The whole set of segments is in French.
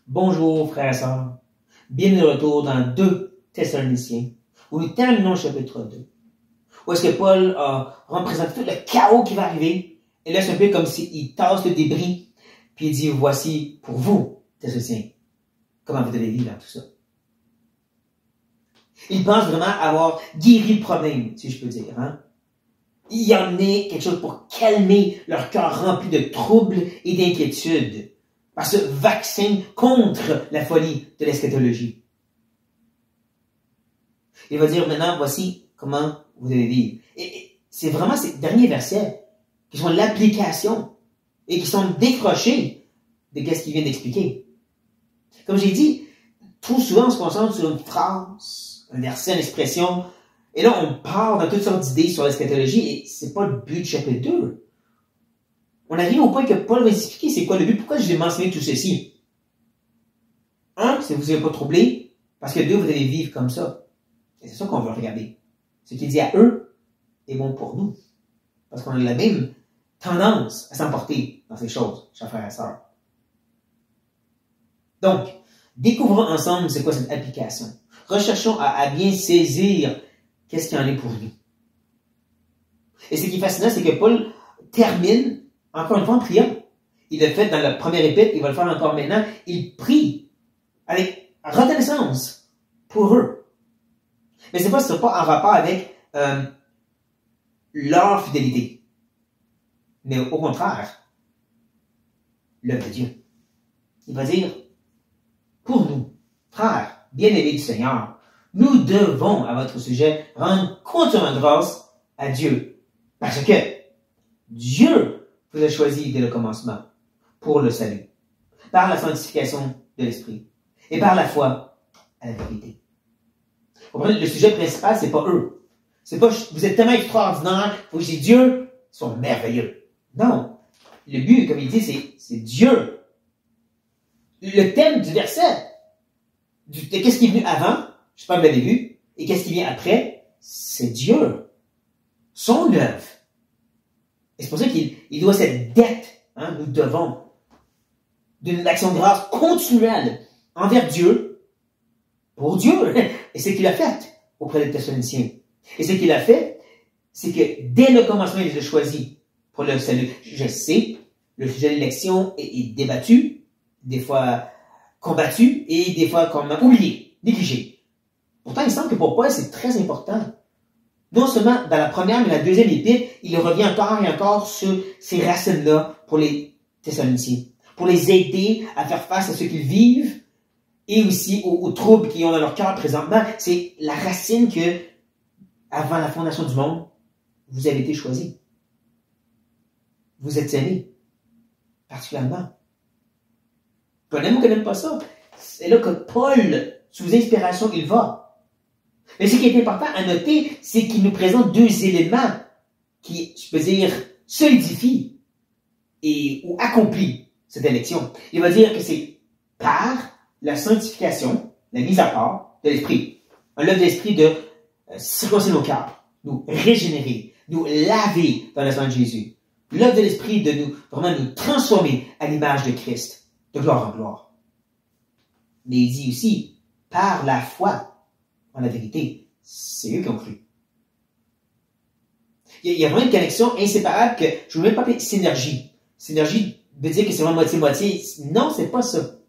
Bonjour frères et sœurs, bienvenue de retour dans 2 Thessaloniciens, où nous terminons le chapitre 2, où est-ce que Paul a représenté tout le chaos qui va arriver, et là c'est un peu comme s'il tasse le débris, puis il dit, voici pour vous, Thessaloniciens, comment vous devez vivre dans tout ça. Il pense vraiment avoir guéri le problème, si je peux dire. Hein? Il y en est quelque chose pour calmer leur cœur rempli de troubles et d'inquiétudes, par ce vaccin contre la folie de l'eschatologie. Il va dire maintenant, voici comment vous devez vivre. Et c'est vraiment ces derniers versets qui sont l'application et qui sont décrochés de ce qu'il vient d'expliquer. Comme j'ai dit, trop souvent on se concentre sur une phrase, un verset, une expression, et là on part dans toutes sortes d'idées sur l'eschatologie et c'est pas le but du chapitre 2. On arrive au point que Paul va expliquer c'est quoi le but, pourquoi je vais mentionner tout ceci. 1, c'est que vous n'avez pas troublé, parce que 2, vous devez vivre comme ça. Et c'est ça qu'on veut regarder. Ce qu'il dit à eux est bon pour nous. Parce qu'on a la même tendance à s'emporter dans ces choses, chers frères et sœurs. Donc, découvrons ensemble c'est quoi cette application. Recherchons à bien saisir qu'est-ce qu'il en est pour nous. Et ce qui est fascinant, c'est que Paul termine encore une fois en priant. Il l'a fait dans la première épître, il va le faire encore maintenant. Il prie avec reconnaissance pour eux. Mais c'est pas en rapport avec leur fidélité. Mais au contraire, l'œuvre de Dieu. Il va dire, pour nous, frères, bien-aimés du Seigneur, nous devons, à votre sujet, rendre continuellement grâce à Dieu. Parce que Dieu vous a choisi dès le commencement pour le salut, par la sanctification de l'Esprit et par la foi à la vérité. Vous comprenez, le sujet principal, c'est pas eux. C'est pas, vous êtes tellement extraordinaire, faut que je dise Dieu, ils sont merveilleux. Non. Le but, comme il dit, c'est Dieu. Le thème du verset, de qu'est-ce qui est venu avant, je sais pas, vous l'avez vu, et qu'est-ce qui vient après, c'est Dieu. Son œuvre. Et c'est pour ça qu'il doit cette dette, hein, nous devons, d'une action de grâce continuelle envers Dieu, pour Dieu. Et c'est ce qu'il a fait auprès des Thessaloniciens. Et ce qu'il a fait, c'est que dès le commencement, il les a choisis pour le salut. Je sais, le sujet de l'élection est débattu, des fois combattu, et des fois qu'on a oublié, négligé. Pourtant, il semble que pour Paul, c'est très important. Non seulement dans la première, mais la deuxième épître, il revient encore et encore sur ces racines-là pour les Thessaloniciens, pour les aider à faire face à ce qu'ils vivent et aussi aux troubles qu'ils ont dans leur cœur présentement. C'est la racine que, avant la fondation du monde, vous avez été choisis. Vous êtes aimés, particulièrement. On aime ou qu'on n'aime pas ça. C'est là que Paul, sous inspiration, il va. Mais ce qui est important à noter, c'est qu'il nous présente 2 éléments qui, je peux dire, solidifient ou accomplissent cette élection. Il va dire que c'est par la sanctification, la mise à part de l'esprit. L'œuvre de l'esprit de circoncire nos cœurs, nous régénérer, nous laver dans le sang de Jésus. L'œuvre de l'esprit de vraiment nous transformer à l'image de Christ, de gloire en gloire. Mais il dit aussi, par la foi, en la vérité, c'est eux qui ont cru. Il y a vraiment une connexion inséparable que je ne veux même pas appeler synergie. Synergie veut dire que c'est vraiment moitié-moitié. Non, c'est pas ça.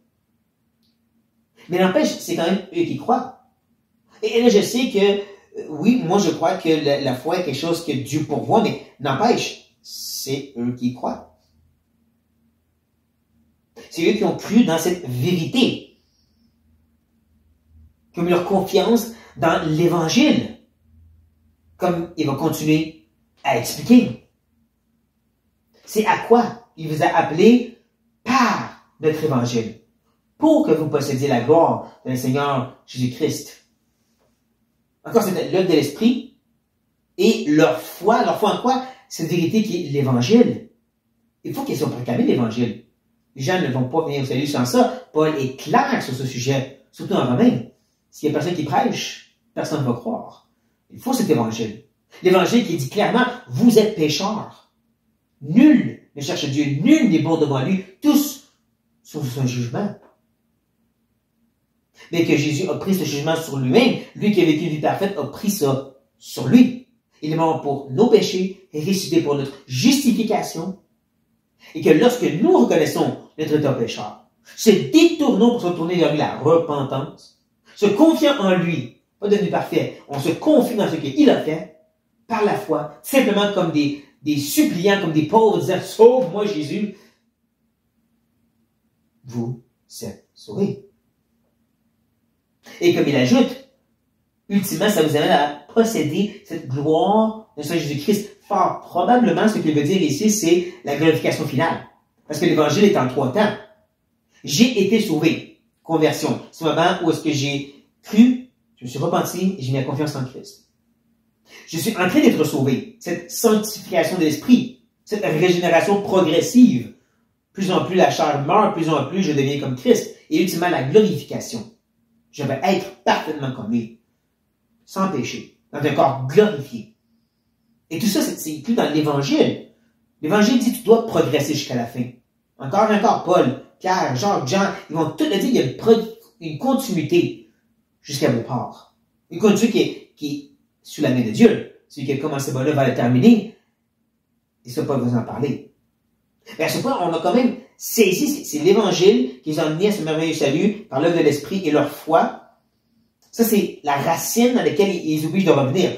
Mais n'empêche, c'est quand même eux qui croient. Et là, je sais que, oui, moi je crois que la foi est quelque chose que Dieu pourvoit, mais n'empêche, c'est eux qui croient. C'est eux qui ont cru dans cette vérité. Qui ont mis leur confiance dans l'Évangile, comme il va continuer à expliquer. C'est à quoi il vous a appelé par notre Évangile, pour que vous possédiez la gloire de le Seigneur Jésus-Christ. Encore, c'est l'œuvre de l'Esprit et leur foi en quoi? Cette vérité qui est l'Évangile. Il faut qu'ils soient proclamés l'Évangile. Les gens ne vont pas venir au salut sans ça. Paul est clair sur ce sujet, surtout en Romains. S'il y a personne qui prêche, personne ne va croire. Il faut cet évangile. L'évangile qui dit clairement, vous êtes pécheurs. Nul ne cherche Dieu, nul n'est bon devant lui. Tous sont sous son jugement. Mais que Jésus a pris ce jugement sur lui-même, lui qui a vécu une vie parfaite, a pris ça sur lui. Il est mort pour nos péchés, et ressuscité pour notre justification. Et que lorsque nous reconnaissons notre état pécheur, se détournons pour se tourner vers la repentance, se confiant en lui, pas devenu parfait, on se confie dans ce qu'il a fait, par la foi, simplement comme des suppliants, comme des pauvres, disant, sauve-moi Jésus. Vous êtes sauvés. Et comme il ajoute, ultimement, ça vous amène à posséder cette gloire de Seigneur Jésus-Christ. Fort probablement, ce qu'il veut dire ici, c'est la glorification finale. Parce que l'évangile est en 3 temps. J'ai été sauvé. Conversion. C'est le moment où est-ce que j'ai cru, je me suis repenti et j'ai mis la confiance en Christ. Je suis en train d'être sauvé. Cette sanctification de l'esprit, cette régénération progressive. Plus en plus la chair meurt, plus en plus je deviens comme Christ. Et ultimement, la glorification. Je vais être parfaitement comme lui. Sans péché. Dans un corps glorifié. Et tout ça, c'est inclus dans l'Évangile. L'Évangile dit que tu dois progresser jusqu'à la fin. Encore, Paul, Pierre, Jacques, Jean, ils vont tout le dire, il y a une continuité jusqu'à vos parts. Une continuité qui est sous la main de Dieu. Celui qui a commencé là va le terminer. Et ça, Paul vous en parler. Mais à ce point, on a quand même saisi, c'est l'Évangile qui les a amenés à ce merveilleux salut par l'œuvre de l'Esprit et leur foi. Ça, c'est la racine dans laquelle ils obligent de revenir.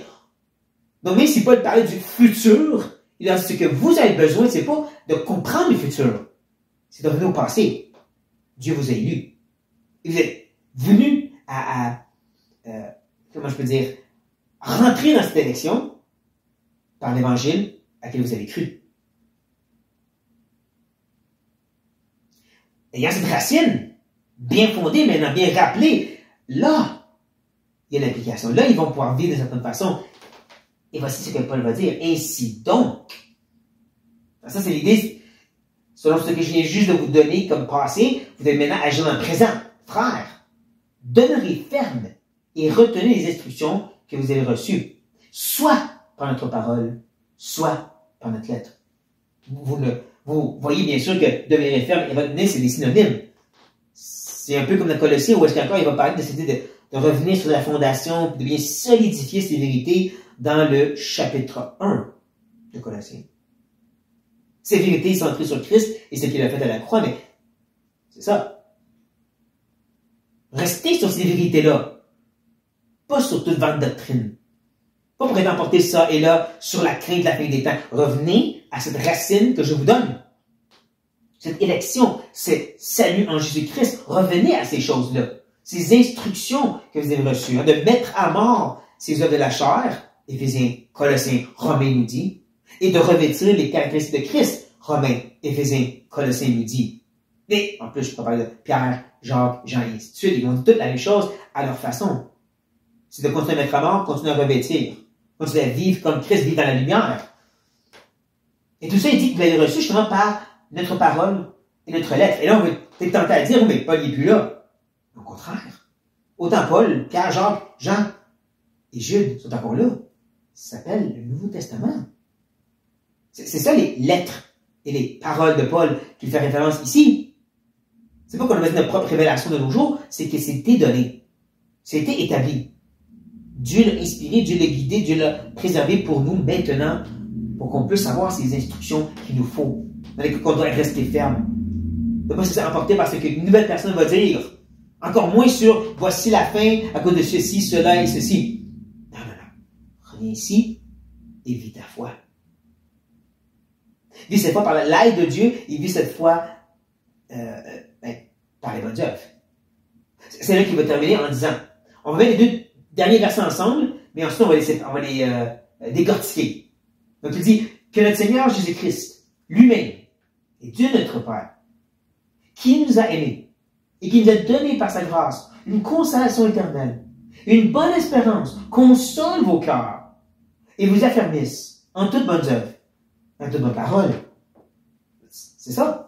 Donc, même si Paul parlait du futur, il a dit ce que vous avez besoin, c'est pas de comprendre le futur. C'est de revenir au passé. Dieu vous a élu. Et vous êtes venu comment je peux dire, rentrer dans cette élection par l'Évangile à laquelle vous avez cru. Ayant cette racine bien fondée, maintenant bien rappelée, là, il y a l'application. Là, ils vont pouvoir vivre d'une certaine façon. Et voici ce que Paul va dire. Ainsi donc. Ça, c'est l'idée. Selon ce que je viens juste de vous donner comme passé, vous devez maintenant agir dans le présent. Frères, demeurez fermes et retenez les instructions que vous avez reçues, soit par notre parole, soit par notre lettre. Vous voyez bien sûr que demeurer ferme et retenir, c'est des synonymes. C'est un peu comme dans Colossiens où est-ce qu'encore il va parler de cette idée de revenir sur la fondation, de bien solidifier ces vérités dans le chapitre 1 de Colossiens. Ces vérités centrées sur Christ et ce qu'il a fait à la croix, mais c'est ça. Restez sur ces vérités-là. Pas sur toute vague doctrine. Pas pour être emporté ça et là sur la crainte de la fin des temps. Revenez à cette racine que je vous donne. Cette élection, ce salut en Jésus-Christ. Revenez à ces choses-là. Ces instructions que vous avez reçues. De mettre à mort ces œuvres de la chair. Éphésiens, Colossiens, Romains nous dit. Et de revêtir les caractéristiques de Christ. Romains, Éphésiens, Colossiens nous dit. Et en plus, je peux parler de Pierre, Jacques, Jean et ainsi de suite. Ils vont dire toutes la même chose à leur façon. C'est de continuer à mettre à mort, continuer à revêtir. Continuer à vivre comme Christ vit dans la lumière. Et tout ça, il dit que vous l'avez reçu justement par notre parole et notre lettre. Et là, on va être tenté à dire, oui, mais Paul n'est plus là. Au contraire. Autant Paul, Pierre, Jacques, Jean et Jude sont encore là. Ça s'appelle le Nouveau Testament. C'est ça les lettres et les paroles de Paul qui fait référence ici. C'est pas qu'on a besoin de notre propre révélation de nos jours, c'est que c'était donné. C'était établi. Dieu l'a inspiré, Dieu l'a guidé, Dieu l'a préservé pour nous maintenant, pour qu'on puisse avoir ces instructions qu'il nous faut, dans lesquelles on doit rester ferme. Ne pas se laisser emporter par ce qu'une nouvelle personne va dire. Encore moins sur voici la fin à cause de ceci, cela et ceci. Non. Reviens ici et vis ta foi. Vis cette foi par l'aide de Dieu et vis cette foi par les bonnes œuvres. C'est là qu'il va terminer en disant, on va mettre les 2 derniers versets ensemble, mais ensuite on va les décortiquer. Donc il dit que notre Seigneur Jésus-Christ, lui-même, et Dieu notre Père, qui nous a aimés et qui nous a donné par sa grâce une consolation éternelle, une bonne espérance, console vos cœurs et vous affermisse en toute bonne œuvre, en toute bonne parole. C'est ça.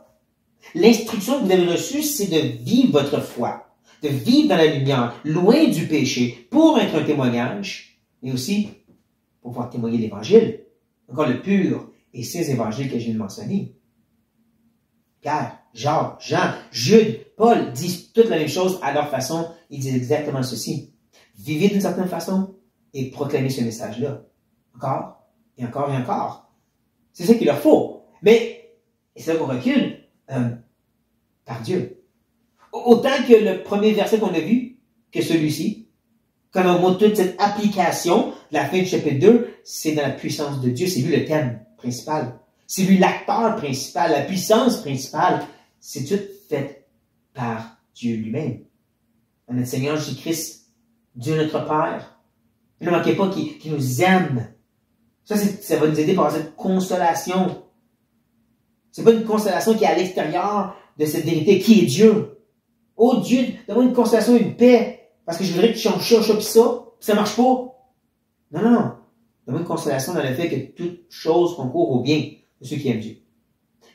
L'instruction que vous avez reçue, c'est de vivre votre foi, de vivre dans la lumière, loin du péché, pour être un témoignage, mais aussi pour pouvoir témoigner l'Évangile. Encore le pur et ces évangiles que je viens de mentionner. Pierre, Jacques, Jean, Jude, Paul disent toutes la même chose à leur façon. Ils disent exactement ceci. Vivez d'une certaine façon et proclamez ce message-là. Encore, et encore, et encore. C'est ça qu'il leur faut. Mais, et c'est là qu'on recule, par Dieu. Autant que le premier verset qu'on a vu, que celui-ci, quand on montre toute cette application, la fin du chapitre 2, c'est dans la puissance de Dieu. C'est lui le thème principal. C'est lui l'acteur principal, la puissance principale. C'est tout fait par Dieu lui-même. Notre Seigneur Jésus-Christ, Dieu notre Père. Ne manquez pas qu'il nous aime. Ça va nous aider par cette consolation. C'est pas une consolation qui est à l'extérieur de cette vérité qui est Dieu. Oh Dieu, donne-moi une consolation, une paix, parce que je voudrais que tu changes ça, puis ça marche pas. Non, non, non. Donne-moi une consolation dans le fait que toute chose concourt au bien de ceux qui aiment Dieu.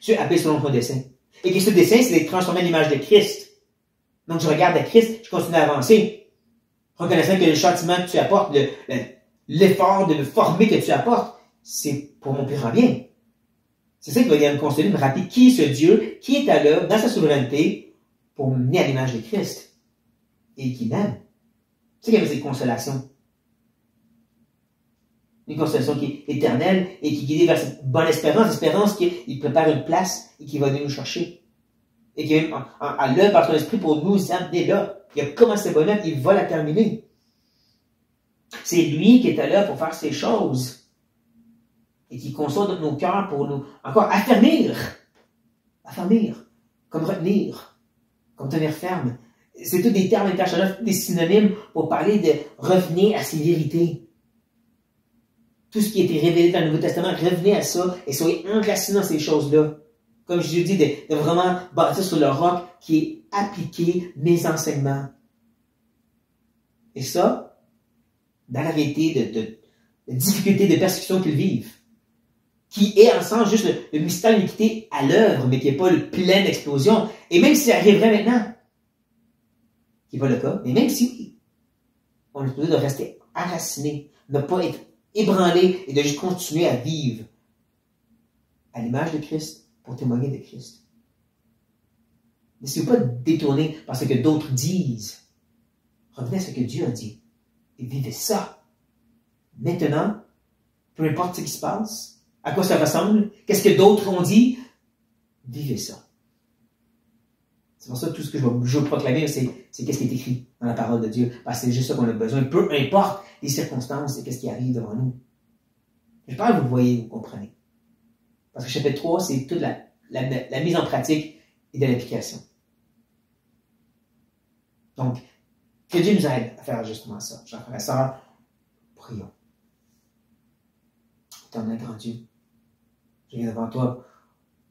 Dieu appelle selon ton dessein. Et que ce dessein, c'est d'être transformé à l'image de Christ. Donc, je regarde à Christ, je continue à avancer. Reconnaissant que le châtiment que tu apportes, l'effort de me former que tu apportes, c'est pour mon plus grand bien. C'est ça qui va venir me consoler, me rappeler qui est ce Dieu, qui est à l'œuvre dans sa souveraineté pour me mener à l'image de Christ. Et qui m'aime. C'est qu'il y avait cette consolation. Une consolation qui est éternelle et qui est guidée vers cette bonne espérance qu'il prépare une place et qui va venir nous chercher. Et qui est à l'œuvre par son esprit pour nous amener là. Il a commencé bonne œuvre, il va la terminer. C'est lui qui est à l'œuvre pour faire ces choses. Et qui console nos cœurs pour nous encore affermir. Affermir. Comme retenir. Comme tenir ferme. C'est tous des termes interchangeables, des synonymes pour parler de revenir à ses vérités. Tout ce qui a été révélé dans le Nouveau Testament, revenez à ça et soyez enracinés dans ces choses-là. Comme je dis, de vraiment bâtir sur le roc qui est appliqué mes enseignements. Et ça, dans la vérité de difficultés, de persécutions qu'ils vivent, qui est en sens juste le mystère de l'iniquité à l'œuvre, mais qui n'est pas une pleine explosion. Et même si ça arriverait maintenant, qui n'est pas le cas, mais même si oui, on est supposé de rester enraciné, ne pas être ébranlé et de juste continuer à vivre à l'image de Christ pour témoigner de Christ. N'essayez pas de détourner par ce que d'autres disent. Revenez à ce que Dieu a dit et vivez ça. Maintenant, peu importe ce qui se passe, à quoi ça ressemble, qu'est-ce que d'autres ont dit, vivez ça. C'est pour ça que tout ce que je veux proclamer, c'est qu'est-ce qui est écrit dans la parole de Dieu. Parce que c'est juste ça qu'on a besoin. Peu importe les circonstances et qu'est-ce qui arrive devant nous. J'espère que vous le voyez, vous comprenez. Parce que chapitre 3, c'est toute la mise en pratique et de l'application. Donc, que Dieu nous aide à faire justement ça. Chers frères et sœurs, prions. Éternel grand Dieu, je viens devant toi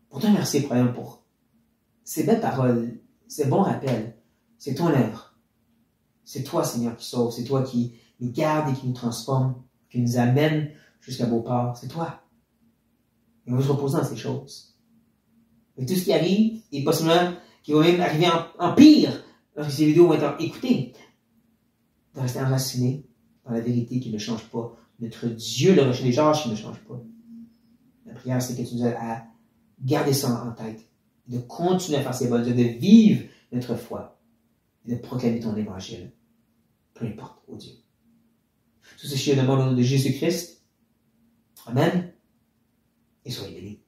pour te remercier, premièrement, pour ces belles paroles, ces bons rappels. C'est ton œuvre. C'est toi, Seigneur, qui sauve. C'est toi qui nous garde et qui nous transforme, qui nous amène jusqu'à Beauport. C'est toi. Et on va se reposer dans ces choses. Et tout ce qui arrive, et possiblement qui va même arriver en pire, lorsque ces vidéos vont être écoutées, de rester enraciné dans la vérité qui ne change pas. Notre Dieu, le rocher des Georges, qui ne change pas. La prière, c'est que tu nous aides à garder ça en tête. De continuer à faire ces bonnes œuvres, de vivre notre foi et de proclamer ton évangile. Peu importe, ô Dieu. Tout ceci, je demande au nom de Jésus-Christ. Amen. Et soyez bénis.